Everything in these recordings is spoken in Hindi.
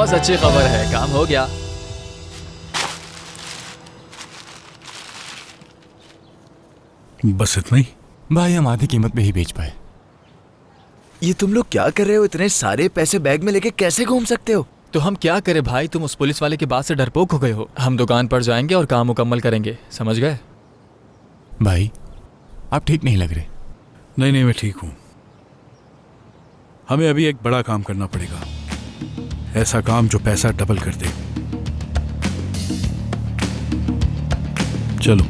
बहुत अच्छी खबर है, काम हो गया। बस इतना ही भाई, हम आधी कीमत पे ही बेच पाए। ये तुम लोग क्या कर रहे हो? इतने सारे पैसे बैग में लेके कैसे घूम सकते हो? तो हम क्या करें भाई, तुम उस पुलिस वाले की बात से डरपोक हो गए हो। हम दुकान पर जाएंगे और काम मुकम्मल करेंगे, समझ गए? भाई, आप ठीक नहीं लग रहे। नहीं, मैं ठीक हूँ। हमें अभी एक बड़ा काम करना पड़ेगा, ऐसा काम जो पैसा डबल कर दे। चलो।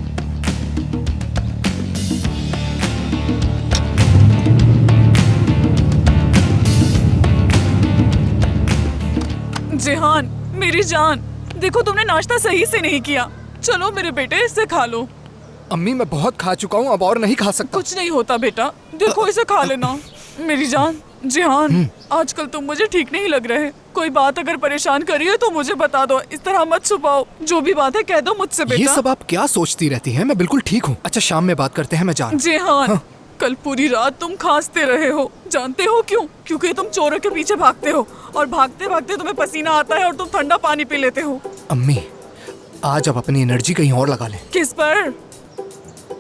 जिहान, मेरी जान, देखो तुमने नाश्ता सही से नहीं किया। चलो मेरे बेटे, इसे खा लो। अम्मी, मैं बहुत खा चुका हूँ, अब और नहीं खा सकता। कुछ नहीं होता बेटा, देखो इसे खा लेना। मेरी जान। जिहान, आजकल तुम मुझे ठीक नहीं लग रहे। कोई बात अगर परेशान करी है तो मुझे बता दो, इस तरह मत छुपाओ। जो भी बात है कह दो मुझसे बेटा। ये सब आप क्या सोचती रहती हैं? मैं बिल्कुल ठीक हूँ। अच्छा, शाम में बात करते हैं, मैं जा रहा हूँ। जिहान, कल पूरी रात तुम खांसते रहे हो, जानते हो क्यों? क्योंकि तुम चोरों के पीछे भागते हो और भागते भागते तुम्हें पसीना आता है और तुम ठंडा पानी पी लेते हो। अम्मी, आज आप अपनी एनर्जी कहीं और लगा लें। किस पर?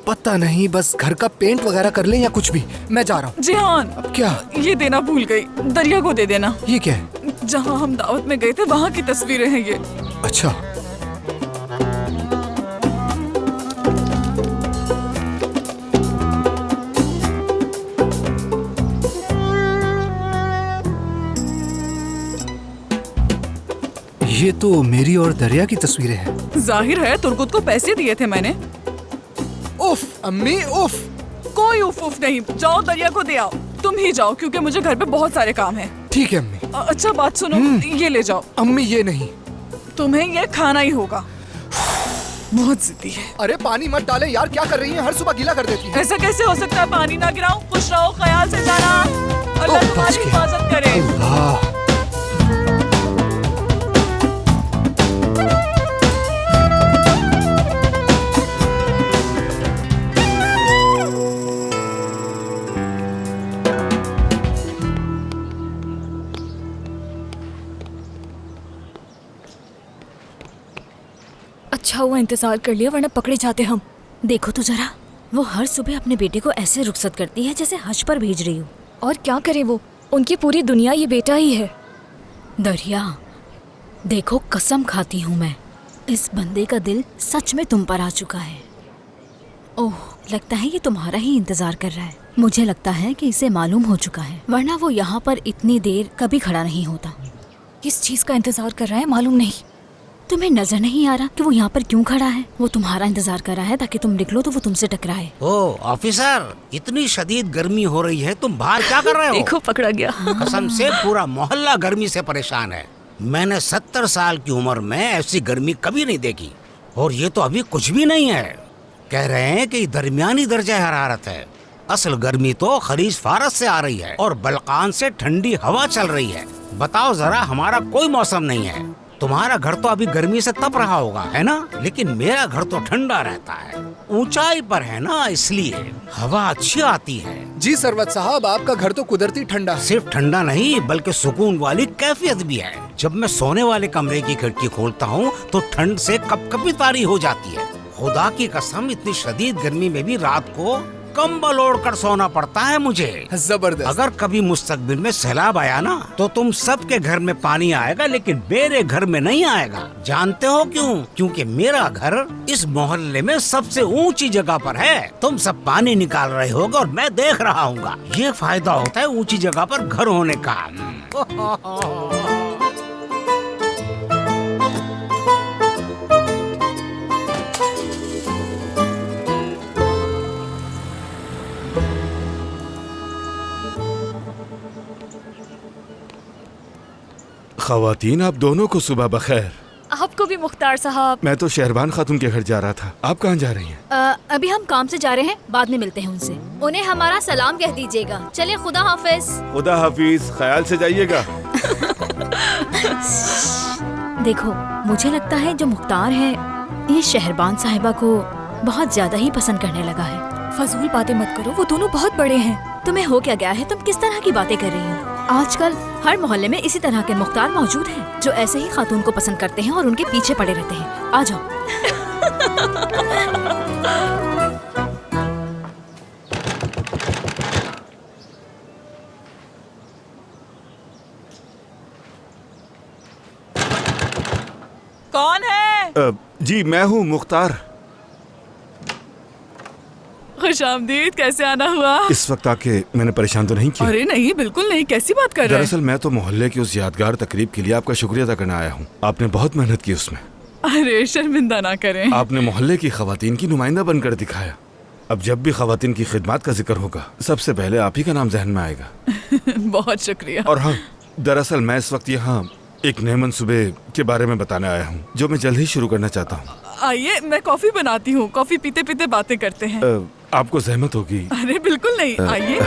पता नहीं, बस घर का पेंट वगैरह कर लें या कुछ भी। मैं जा रहा हूँ। जिहान, अब क्या? ये देना भूल गई, दरिया को दे देना। ये क्या है? जहाँ हम दावत में गए थे वहाँ की तस्वीरें हैं ये। अच्छा, ये तो मेरी और दरिया की तस्वीरें हैं। जाहिर है तुर्कुत को पैसे दिए थे मैंने। उफ अम्मी, उफ। कोई उफ उफ नहीं, जाओ दरिया को दे आओ। तुम ही जाओ क्योंकि मुझे घर पे बहुत सारे काम हैं। ठीक है अम्मी। अच्छा बात सुनो, ये ले जाओ। अम्मी, ये नहीं, तुम्हें ये खाना ही होगा। बहुत जिद्दी है। अरे पानी मत डाले यार, क्या कर रही हैं? हर सुबह गीला कर देती हैं। ऐसा कैसे हो सकता है? पानी ना गिराओ, खुश रहो, ख्याल से जाना। अल्लाह तुम्हारी हिफाजत करे। अल्लाह। अच्छा हुआ इंतजार कर लिया, वरना पकड़े जाते हम। देखो तो जरा, वो हर सुबह अपने बेटे को ऐसे रुखसत करती है जैसे हज पर भेज रही हो। और क्या करे वो, उनकी पूरी दुनिया ये बेटा ही है। दरिया, देखो कसम खाती हूँ मैं, इस बंदे का दिल सच में तुम पर आ चुका है। ओह, लगता है ये तुम्हारा ही इंतजार कर रहा है। मुझे लगता है कि इसे मालूम हो चुका है, वरना वो यहाँ पर इतनी देर कभी खड़ा नहीं होता। किस चीज का इंतजार कर रहा है मालूम नहीं। तुम्हें नजर नहीं आ रहा कि वो यहाँ पर क्यों खड़ा है? वो तुम्हारा इंतजार कर रहा है ताकि तुम निकलो तो वो तुमसे टकराए। ओ ऑफिसर, इतनी शदीद गर्मी हो रही है, तुम बाहर क्या कर रहे हो? देखो पकड़ा गया। कसम से पूरा मोहल्ला गर्मी से परेशान है। मैंने 70 साल की उम्र में ऐसी गर्मी कभी नहीं देखी, और ये तो अभी कुछ भी नहीं है। कह रहे हैं कि दरमियानी दर्जा हरारत है। असल गर्मी तो खलीज फारस से आ रही है और बलकान से ठंडी हवा चल रही है। बताओ जरा, हमारा कोई मौसम नहीं है। तुम्हारा घर तो अभी गर्मी से तप रहा होगा, है ना? लेकिन मेरा घर तो ठंडा रहता है, ऊंचाई पर है ना, इसलिए हवा अच्छी आती है। जी सरवत साहब, आपका घर तो कुदरती ठंडा है। सिर्फ ठंडा नहीं बल्कि सुकून वाली कैफियत भी है। जब मैं सोने वाले कमरे की खिड़की खोलता हूँ तो ठंड से कपकपी तारी हो जाती है। खुदा की कसम, इतनी शदीद गर्मी में भी रात को कंबल ओढ़कर सोना पड़ता है मुझे। जबरदस्त। अगर कभी मुस्तकबिल में सैलाब आया ना तो तुम सबके घर में पानी आएगा, लेकिन मेरे घर में नहीं आएगा। जानते हो क्यों? क्योंकि मेरा घर इस मोहल्ले में सबसे ऊंची जगह पर है। तुम सब पानी निकाल रहे होगे और मैं देख रहा हूँ। ये फायदा होता है ऊंची जगह पर घर होने का। ख़वातीन, आप दोनों को सुबह बखैर। आपको भी मुख्तार साहब। मैं तो शहरबान खातून के घर जा रहा था। आप कहाँ जा रही हैं? अभी हम काम से जा रहे हैं, बाद में मिलते हैं उनसे। उन्हें हमारा सलाम कह दीजिएगा। चलिए, खुदा हाफिज। खुदा हाफिज, ख्याल से जाइएगा। देखो, मुझे लगता है जो मुख्तार है ये शहरबान साहिबा को बहुत ज्यादा ही पसंद करने लगा है। फजूल बातें मत करो, वो दोनों बहुत बड़े हैं। तुम्हें हो क्या गया है? तुम किस तरह की बातें कर रही हो? आजकल हर मोहल्ले में इसी तरह के मुख्तार मौजूद हैं जो ऐसे ही खातून को पसंद करते हैं और उनके पीछे पड़े रहते हैं। आ जाओ। कौन है? जी मैं हूँ मुख्तार। खुशामदीद, कैसे आना हुआ? इस वक्त आके मैंने परेशान तो नहीं किया? अरे नहीं, बिल्कुल नहीं, कैसी बात कर रहे हैं? दरअसल मैं तो मोहल्ले की उस यादगार तकरीब के लिए आपका शुक्रिया अदा करने आया हूँ। आपने बहुत मेहनत की उसमें। अरे शर्मिंदा ना करें। आपने मोहल्ले की खवातीन की नुमाइंदा बनकर दिखाया। अब जब भी खवातीन की खिदमत का जिक्र होगा सबसे पहले आप ही का नाम जहन में आएगा। बहुत शुक्रिया। और हाँ, दरअसल मैं इस वक्त यहाँ एक नए मंसूबे के बारे में बताने आया हूँ जो मैं जल्द ही शुरू करना चाहता हूँ। आइए, मैं कॉफी बनाती हूँ, कॉफी पीते पीते बातें करते हैं। आपको जहमत होगी? अरे बिल्कुल नहीं, आइए।